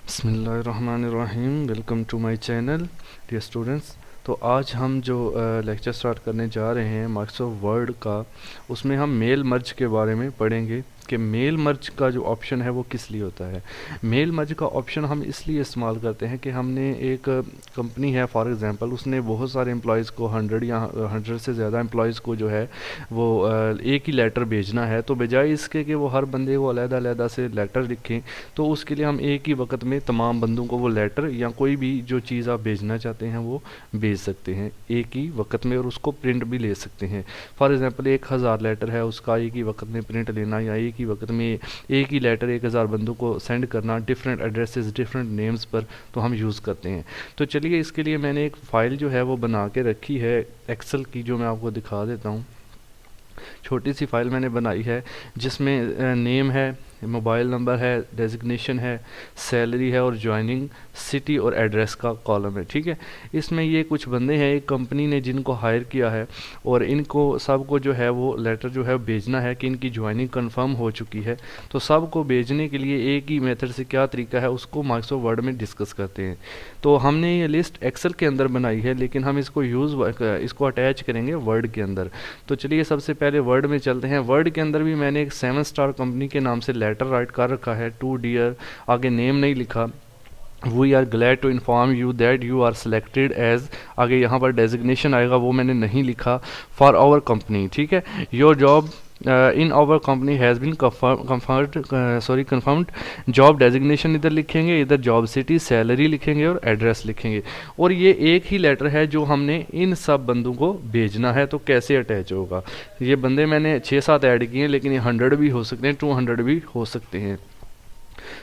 बिस्मिल्लाहिर्रहमानिर्रहीम। Welcome to my channel dear students. तो आज हम जो लेक्चर स्टार्ट करने जा रहे हैं माइक्रोसॉफ्ट वर्ड का, उसमें हम मेल मर्ज के बारे में पढ़ेंगे कि मेल मर्ज का जो ऑप्शन है वो किस लिए होता है। मेल मर्ज का ऑप्शन हम इसलिए इस्तेमाल करते हैं कि हमने एक कंपनी है फॉर एग्जांपल, उसने बहुत सारे एम्प्लॉयज़ को 100 या 100 से ज़्यादा एम्प्लॉयज़ को जो है वो एक ही लेटर भेजना है। तो बजाय इसके कि वो हर बंदे को अलग-अलग से लेटर लिखें, तो उसके लिए हम एक ही वक्त में तमाम बंदों को वो लेटर या कोई भी जो चीज़ आप भेजना चाहते हैं वो भेज सकते हैं एक ही वक्त में, और उसको प्रिंट भी ले सकते हैं। फॉर एग्जांपल 1000 लेटर है, उसका एक ही वक्त में प्रिंट लेना या एक ही वक्त में एक ही लेटर 1000 बंदों को सेंड करना, डिफरेंट एड्रेसेस डिफरेंट नेम्स पर, तो हम यूज़ करते हैं। तो चलिए इसके लिए मैंने एक फ़ाइल जो है वो बना के रखी है एक्सेल की, जो मैं आपको दिखा देता हूँ। छोटी सी फाइल मैंने बनाई है जिसमें नेम है, मोबाइल नंबर है, डेजिग्नेशन है, सैलरी है और ज्वाइनिंग सिटी और एड्रेस का कॉलम है। ठीक है, इसमें ये कुछ बंदे हैं एक कंपनी ने जिनको हायर किया है, और इनको सबको जो है वो लेटर जो है भेजना है कि इनकी ज्वाइनिंग कंफर्म हो चुकी है। तो सबको भेजने के लिए एक ही मेथड से क्या तरीका है उसको माइक्रोसॉफ्ट वर्ड में डिस्कस करते हैं। तो हमने ये लिस्ट एक्सेल के अंदर बनाई है, लेकिन हम इसको अटैच करेंगे वर्ड के अंदर। तो चलिए सबसे पहले वर्ड में चलते हैं। वर्ड के अंदर भी मैंने एक 7 स्टार कंपनी के नाम से लेटर राइट कर रखा है टू डियर, आगे नेम नहीं लिखा। We are glad to inform you that you are selected as, आगे यहाँ पर डेजिग्नेशन आएगा वो मैंने नहीं लिखा, फॉर आवर कंपनी। ठीक है, your job in our company has been confirmed. Job designation इधर लिखेंगे, इधर जॉब सिटी, सैलरी लिखेंगे और एड्रेस लिखेंगे। और ये एक ही लेटर है जो हमने इन सब बंदों को भेजना है। तो कैसे अटैच होगा, ये बंदे मैंने 6-7 ऐड किए हैं, लेकिन ये 100 भी हो सकते हैं, 200 भी हो सकते हैं।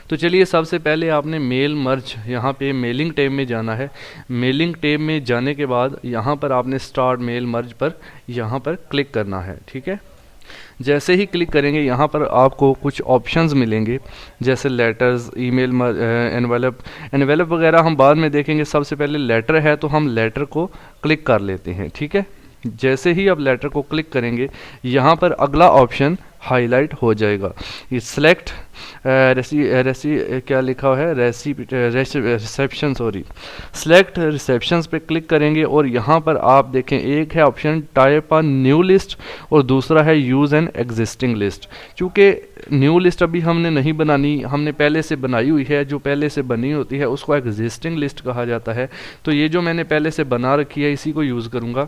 तो चलिए सबसे पहले आपने मेल मर्ज, यहाँ पे मेलिंग टैब में जाना है। मेलिंग टैब में जाने के बाद यहाँ पर आपने स्टार्ट मेल मर्ज पर यहाँ पर क्लिक करना है। ठीक है, जैसे ही क्लिक करेंगे यहाँ पर आपको कुछ ऑप्शंस मिलेंगे, जैसे लेटर्स, ईमेल, एनवेलप वगैरह हम बाद में देखेंगे। सबसे पहले लेटर है तो हम लेटर को क्लिक कर लेते हैं। ठीक है, जैसे ही आप लेटर को क्लिक करेंगे यहाँ पर अगला ऑप्शन हाईलाइट हो जाएगा। ये सिलेक्ट क्या लिखा हुआ है, रिसेप्शन, सिलेक्ट रिसेप्शंस पे क्लिक करेंगे और यहाँ पर आप देखें एक है option type a new list और दूसरा है यूज़ एन एग्जिस्टिंग लिस्ट। चूँकि न्यू लिस्ट अभी हमने नहीं बनानी, हमने पहले से बनाई हुई है, जो पहले से बनी होती है उसको एग्जिस्टिंग लिस्ट कहा जाता है। तो ये जो मैंने पहले से बना रखी है इसी को यूज़ करूँगा।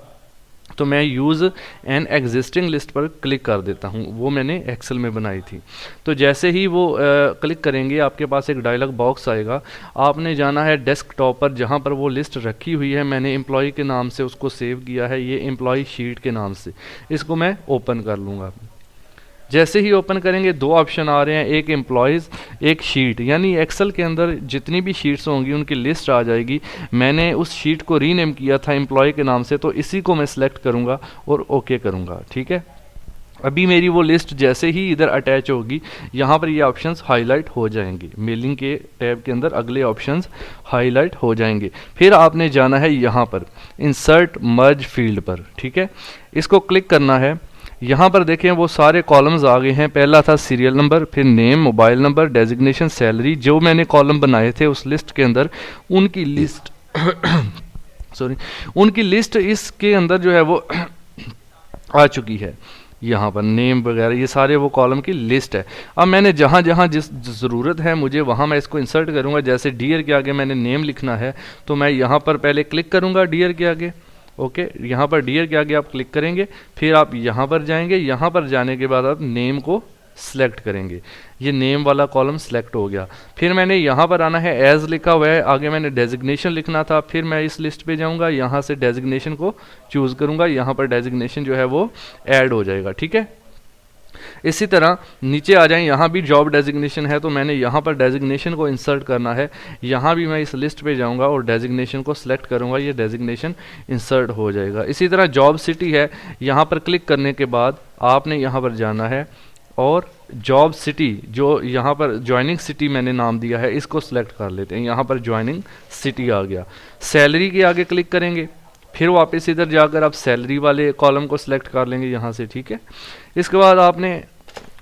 तो मैं यूज़ एन एग्जिस्टिंग लिस्ट पर क्लिक कर देता हूँ, वो मैंने एक्सेल में बनाई थी। तो जैसे ही वो क्लिक करेंगे आपके पास एक डायलॉग बॉक्स आएगा। आपने जाना है डेस्कटॉप पर जहाँ पर वो लिस्ट रखी हुई है, मैंने एम्प्लॉय के नाम से उसको सेव किया है, ये एम्प्लॉय शीट के नाम से। इसको मैं ओपन कर लूँगा। जैसे ही ओपन करेंगे दो ऑप्शन आ रहे हैं, एक एम्प्लॉयज़ एक शीट, यानी एक्सेल के अंदर जितनी भी शीट्स होंगी उनकी लिस्ट आ जाएगी। मैंने उस शीट को रीनेम किया था एम्प्लॉय के नाम से, तो इसी को मैं सिलेक्ट करूंगा और ओके करूंगा। ठीक है, अभी मेरी वो लिस्ट जैसे ही इधर अटैच होगी यहाँ पर ये ऑप्शंस हाईलाइट हो जाएंगे। मेलिंग के टैब के अंदर अगले ऑप्शंस हाईलाइट हो जाएंगे। फिर आपने जाना है यहाँ पर इंसर्ट मर्ज फील्ड पर। ठीक है, इसको क्लिक करना है। यहाँ पर देखें वो सारे कॉलम्स आ गए हैं। पहला था सीरियल नंबर, फिर name, mobile number, designation, salary. जो मैंने कॉलम बनाए थे उस लिस्ट के अंदर उनकी लिस्ट उनकी लिस्ट इसके अंदर जो है वो आ चुकी है। यहाँ पर नेम वगैरह ये सारे वो कॉलम की लिस्ट है। अब मैंने जहाँ जहाँ जिस ज़रूरत है मुझे वहाँ मैं इसको इंसर्ट करूँगा। जैसे डियर के आगे मैंने नेम लिखना है तो मैं यहाँ पर पहले क्लिक करूँगा डियर के आगे। ओके, यहाँ पर डियर के आगे आप क्लिक करेंगे, फिर आप यहाँ पर जाएंगे। यहाँ पर जाने के बाद आप नेम को सिलेक्ट करेंगे, ये नेम वाला कॉलम सिलेक्ट हो गया। फिर मैंने यहाँ पर आना है, एज लिखा हुआ है, आगे मैंने डेजिग्नेशन लिखना था। फिर मैं इस लिस्ट पे जाऊँगा, यहाँ से डेजिग्नेशन को चूज़ करूँगा, यहाँ पर डेजिग्नेशन जो है वो ऐड हो जाएगा। ठीक है, इसी तरह नीचे आ जाएं, यहाँ भी जॉब डेजिग्नेशन है तो मैंने यहाँ पर डेजिग्नेशन को इंसर्ट करना है। यहाँ भी मैं इस लिस्ट पे जाऊँगा और डेजिग्नेशन को सिलेक्ट करूँगा, ये डेजिग्नेशन इंसर्ट हो जाएगा। इसी तरह जॉब सिटी है, यहाँ पर क्लिक करने के बाद आपने यहाँ पर जाना है और जॉब सिटी, जो यहाँ पर ज्वाइनिंग सिटी मैंने नाम दिया है, इसको सिलेक्ट कर लेते हैं। यहाँ पर ज्वाइनिंग सिटी आ गया। सैलरी के आगे क्लिक करेंगे, फिर वापस इधर जाकर आप सैलरी वाले कॉलम को सिलेक्ट कर लेंगे यहाँ से। ठीक है, इसके बाद आपने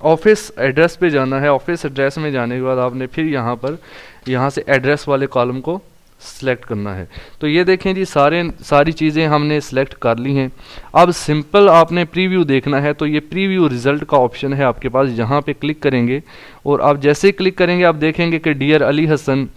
ऑफिस एड्रेस पे जाना है। ऑफिस एड्रेस में जाने के बाद आपने फिर यहाँ से एड्रेस वाले कॉलम को सिलेक्ट करना है। तो ये देखें जी, सारी चीज़ें हमने सिलेक्ट कर ली हैं। अब सिंपल आपने प्रीव्यू देखना है, तो ये प्रीव्यू रिज़ल्ट का ऑप्शन है आपके पास, यहाँ पे क्लिक करेंगे और आप जैसे ही क्लिक करेंगे आप देखेंगे कि डियर अली हसन,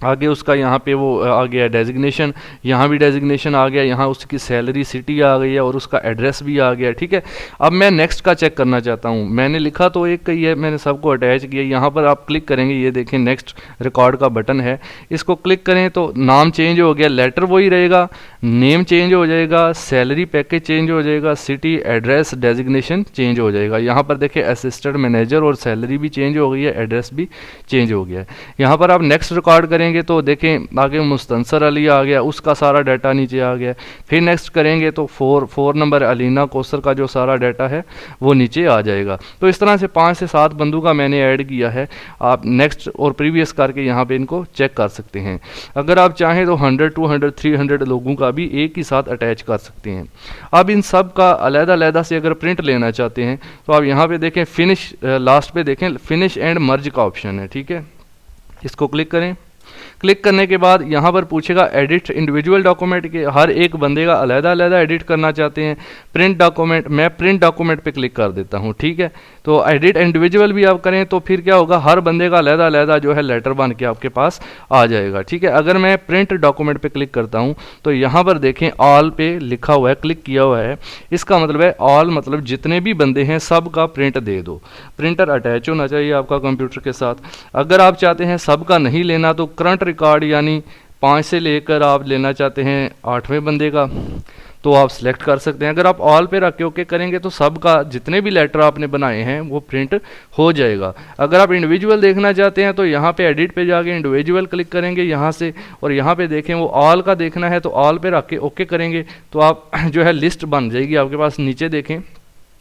आगे उसका यहाँ पे वो आ गया डेजिग्नेशन, यहाँ भी डेजिग्नेशन आ गया, यहाँ उसकी सैलरी सिटी आ गई है और उसका एड्रेस भी आ गया। ठीक है, अब मैं नेक्स्ट का चेक करना चाहता हूँ। मैंने लिखा तो एक ही है, मैंने सबको अटैच किया। यहाँ पर आप क्लिक करेंगे, ये देखें नेक्स्ट रिकॉर्ड का बटन है, इसको क्लिक करें तो नाम चेंज हो गया, लेटर वही रहेगा, नेम चेंज हो जाएगा, सैलरी पैकेज चेंज हो जाएगा, सिटी एड्रेस डेजिग्नेशन चेंज हो जाएगा। यहाँ पर देखें असिस्टेंट मैनेजर और सैलरी भी चेंज हो गई है, एड्रेस भी चेंज हो गया है। यहाँ पर आप नेक्स्ट रिकॉर्ड करेंगे तो देखें आगे मुस्तंसर अली आ गया, उसका सारा डाटा नीचे आ गया। फिर नेक्स्ट करेंगे तो 4 नंबर अलीना कोसर का जो सारा डाटा है वो नीचे आ जाएगा। तो इस तरह से 5 से 7 बंदों का मैंने ऐड किया है। आप नेक्स्ट और प्रीवियस करके यहाँ पे इनको चेक कर सकते हैं। अगर आप चाहें तो 100, 200, 300 लोगों का भी एक ही साथ अटैच कर सकते हैं। अब इन सब का अलग-अलग से अगर प्रिंट लेना चाहते हैं तो आप यहाँ पे देखें फिनिश, लास्ट पे देखें फिनिश एंड मर्ज का ऑप्शन है। ठीक है, इसको क्लिक करें। क्लिक करने के बाद यहाँ पर पूछेगा एडिट इंडिविजुअल डॉक्यूमेंट के, हर एक बंदे का अलग-अलग एडिट करना चाहते हैं। प्रिंट डॉक्यूमेंट, मैं प्रिंट डॉक्यूमेंट पे क्लिक कर देता हूँ। ठीक है, तो एडिट इंडिविजुअल भी आप करें तो फिर क्या होगा, हर बंदे का अलग-अलग जो है लेटर बन के आपके पास आ जाएगा। ठीक है, अगर मैं प्रिंट डॉक्यूमेंट पे क्लिक करता हूँ तो यहाँ पर देखें ऑल पे लिखा हुआ है, क्लिक किया हुआ है। इसका मतलब है ऑल मतलब जितने भी बंदे हैं सब का प्रिंट दे दो। प्रिंटर अटैच होना चाहिए आपका कंप्यूटर के साथ। अगर आप चाहते हैं सबका नहीं लेना तो करंट रिकॉर्ड यानी 5 से लेकर आप लेना चाहते हैं 8वें बंदे का, तो आप सिलेक्ट कर सकते हैं। अगर आप ऑल पे रख के ओके करेंगे तो सबका जितने भी लेटर आपने बनाए हैं वो प्रिंट हो जाएगा। अगर आप इंडिविजुअल देखना चाहते हैं तो यहाँ पे एडिट पे जाके इंडिविजुअल क्लिक करेंगे यहाँ से, और यहाँ पे देखें वो ऑल का देखना है तो ऑल पे रख के ओके करेंगे तो आप जो है लिस्ट बन जाएगी आपके पास। नीचे देखें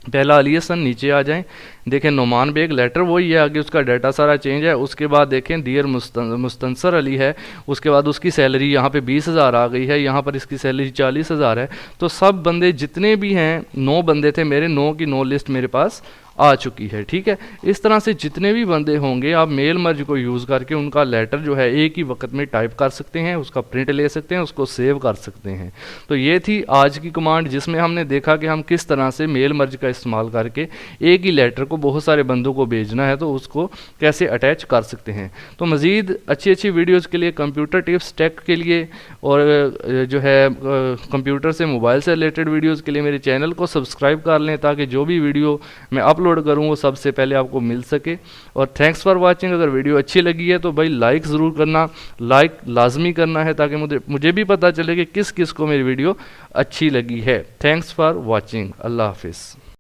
पहला अली हसन, नीचे आ जाएं, देखें नोमान बेग, लेटर वही है, आगे उसका डाटा सारा चेंज है। उसके बाद देखें डियर मुस्तंसर अली है, उसके बाद उसकी सैलरी यहाँ पे 20,000 आ गई है, यहाँ पर इसकी सैलरी 40,000 है। तो सब बंदे जितने भी हैं, 9 बंदे थे मेरे, 9 की 9 लिस्ट मेरे पास आ चुकी है। ठीक है, इस तरह से जितने भी बंदे होंगे आप मेल मर्ज को यूज़ करके उनका लेटर जो है एक ही वक्त में टाइप कर सकते हैं, उसका प्रिंट ले सकते हैं, उसको सेव कर सकते हैं। तो ये थी आज की कमांड जिसमें हमने देखा कि हम किस तरह से मेल मर्ज का इस्तेमाल करके एक ही लेटर को बहुत सारे बंदों को भेजना है तो उसको कैसे अटैच कर सकते हैं। तो मज़ीद अच्छी वीडियोज़ के लिए, कंप्यूटर टिप्स टेक के लिए और जो है कंप्यूटर से मोबाइल से रिलेटेड वीडियोज़ के लिए मेरे चैनल को सब्सक्राइब कर लें ताकि जो भी वीडियो मैं अपलोड करूँ वो सबसे पहले आपको मिल सके। और थैंक्स फॉर वाचिंग। अगर वीडियो अच्छी लगी है तो भाई लाइक ज़रूर करना, लाइक लाजमी करना है ताकि मुझे भी पता चले कि किस किस को मेरी वीडियो अच्छी लगी है। Thanks for watching. अल्लाह हाफिज़।